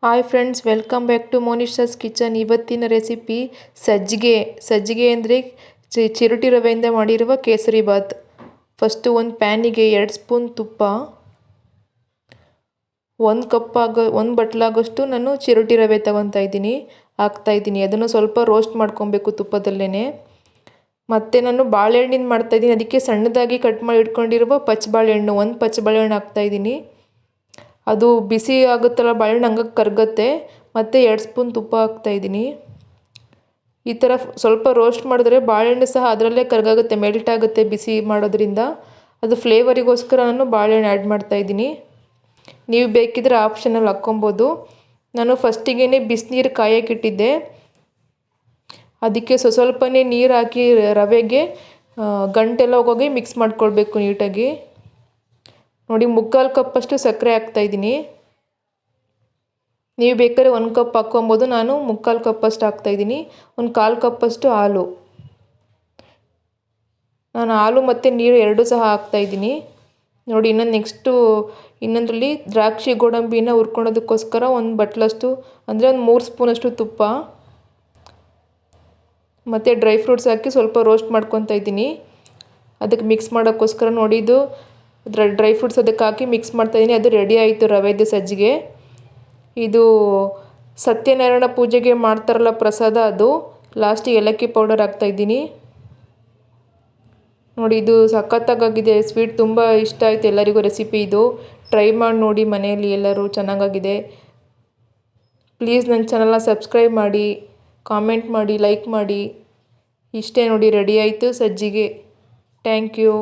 Hi friends, welcome back to Monisha's kitchen. ಇವತ್ತಿನ recipe ಸಜ್ಜಿಗೆ ಅಂದರೆ ಚಿರೋಟಿ ರವೆಯಿಂದ ಮಾಡಿರುವ ಕೇಸರಿ ಬಾತ್. ಫಸ್ಟು ಒಂದು ಪ್ಯಾನಿಗೆ 2 ಸ್ಪೂನ್ ತುಪ್ಪ, 1 ಬಟ್ಲಾಗೋಷ್ಟು ನಾನು ಚಿರೋಟಿ ರವೆ ಹಾಕ್ತಾಯಿದ್ದೀನಿ. ಅದನ್ನು ಸ್ವಲ್ಪ ರೋಸ್ಟ್ ಮಾಡ್ಕೊಬೇಕು ತುಪ್ಪದಲ್ಲೇ. ಮತ್ತು ನಾನು ಬಾಳೆಹಣ್ಣಿನ ಮಾಡ್ತಾಯಿದ್ದೀನಿ. ಅದಕ್ಕೆ ಸಣ್ಣದಾಗಿ ಕಟ್ ಮಾಡಿ ಇಟ್ಕೊಂಡಿರುವ ಬಾಳೆಹಣ್ಣು 1 ಬಾಳೆಹಣ್ಣು ಹಾಕ್ತಾಯಿದ್ದೀನಿ. ಅದು ಬಿಸಿ ಆಗುತ್ತಲ್ಲ ಬಾಳೆಹಣ್ಣು, ಹಂಗೆ ಕರಗುತ್ತೆ. ಮತ್ತು 2 ಸ್ಪೂನ್ ತುಪ್ಪ ಹಾಕ್ತಾಯಿದ್ದೀನಿ. ಈ ಥರ ಸ್ವಲ್ಪ ರೋಸ್ಟ್ ಮಾಡಿದ್ರೆ ಬಾಳೆಹಣ್ಣು ಸಹ ಅದರಲ್ಲೇ ಕರಗುತ್ತೆ, ಮೆಲ್ಟ್ ಆಗುತ್ತೆ ಬಿಸಿ ಮಾಡೋದ್ರಿಂದ. ಅದು ಫ್ಲೇವರಿಗೋಸ್ಕರ ನಾನು ಬಾಳೆಹಣ್ಣು ಆ್ಯಡ್ ಮಾಡ್ತಾಯಿದ್ದೀನಿ. ನೀವು ಬೇಕಿದ್ರೆ ಆಪ್ಷನಲ್ಲಿ ಹಾಕ್ಕೊಬೋದು. ನಾನು ಫಸ್ಟಿಗೆ ಬಿಸಿನೀರು ಕಾಯೋಕ್ಕಿಟ್ಟಿದ್ದೆ. ಅದಕ್ಕೆ ಸ್ವಲ್ಪನೇ ನೀರು ಹಾಕಿ ರವೆಗೆ ಗಂಟೆಲ್ಲ ಹೋಗೋಗೆ ಮಿಕ್ಸ್ ಮಾಡ್ಕೊಳ್ಬೇಕು ನೀಟಾಗಿ. ನೋಡಿ, 3/4 ಕಪ್ಪಷ್ಟು ಸಕ್ಕರೆ ಹಾಕ್ತಾಯಿದ್ದೀನಿ. ನೀವು ಬೇಕಾದ್ರೆ 1 ಕಪ್ ಹಾಕ್ಕೊಬೋದು. ನಾನು 3/4 ಕಪ್ಪಷ್ಟು ಹಾಕ್ತಾಯಿದ್ದೀನಿ. 1/4 ಕಪ್ಪಷ್ಟು ಹಾಲು. ನಾನು ಹಾಲು ಮತ್ತು ನೀರು ಎರಡೂ ಸಹ ಹಾಕ್ತಾಯಿದ್ದೀನಿ. ನೋಡಿ, ಇನ್ನೊಂದರಲ್ಲಿ ದ್ರಾಕ್ಷಿ ಗೋಡಂಬಿನ ಹುರ್ಕೊಳೋದಕ್ಕೋಸ್ಕರ 1 ಬಟ್ಲಷ್ಟು ಅಂದರೆ 3 ಸ್ಪೂನಷ್ಟು ತುಪ್ಪ ಮತ್ತು ಡ್ರೈ ಫ್ರೂಟ್ಸ್ ಹಾಕಿ ಸ್ವಲ್ಪ ರೋಸ್ಟ್ ಮಾಡ್ಕೊತಾ ಇದ್ದೀನಿ. ಅದಕ್ಕೆ ಮಿಕ್ಸ್ ಮಾಡೋಕ್ಕೋಸ್ಕರ ನೋಡಿ, ಇದು ಡ್ರೈ ಫ್ರೂಟ್ಸ್ ಅದಕ್ಕೆ ಹಾಕಿ ಮಿಕ್ಸ್ ಮಾಡ್ತಾಯಿದ್ದೀನಿ. ಅದು ರೆಡಿ ಆಯಿತು ರವೆದು ಸಜ್ಜಿಗೆ. ಇದು ಸತ್ಯನಾರಾಯಣ ಪೂಜೆಗೆ ಮಾಡ್ತಾರಲ್ಲ ಪ್ರಸಾದ, ಅದು ಲಾಸ್ಟಿಗೆ ಏಲಕ್ಕಿ ಪೌಡರ್ ಹಾಕ್ತಾಯಿದ್ದೀನಿ. ನೋಡಿ, ಇದು ಸಖತ್ತಾಗಿದೆ ಸ್ವೀಟ್. ತುಂಬ ಇಷ್ಟ ಆಯಿತು ಎಲ್ಲರಿಗೂ ರೆಸಿಪಿ ಇದು. ಟ್ರೈ ಮಾಡಿ ನೋಡಿ ಮನೆಯಲ್ಲಿ ಎಲ್ಲರೂ, ಚೆನ್ನಾಗಾಗಿದೆ. ಪ್ಲೀಸ್ ನನ್ನ ಚಾನಲ್ನ ಸಬ್ಸ್ಕ್ರೈಬ್ ಮಾಡಿ, ಕಾಮೆಂಟ್ ಮಾಡಿ, ಲೈಕ್ ಮಾಡಿ. ಇಷ್ಟೇ ನೋಡಿ, ರೆಡಿ ಆಯಿತು ಸಜ್ಜಿಗೆ. Thank you.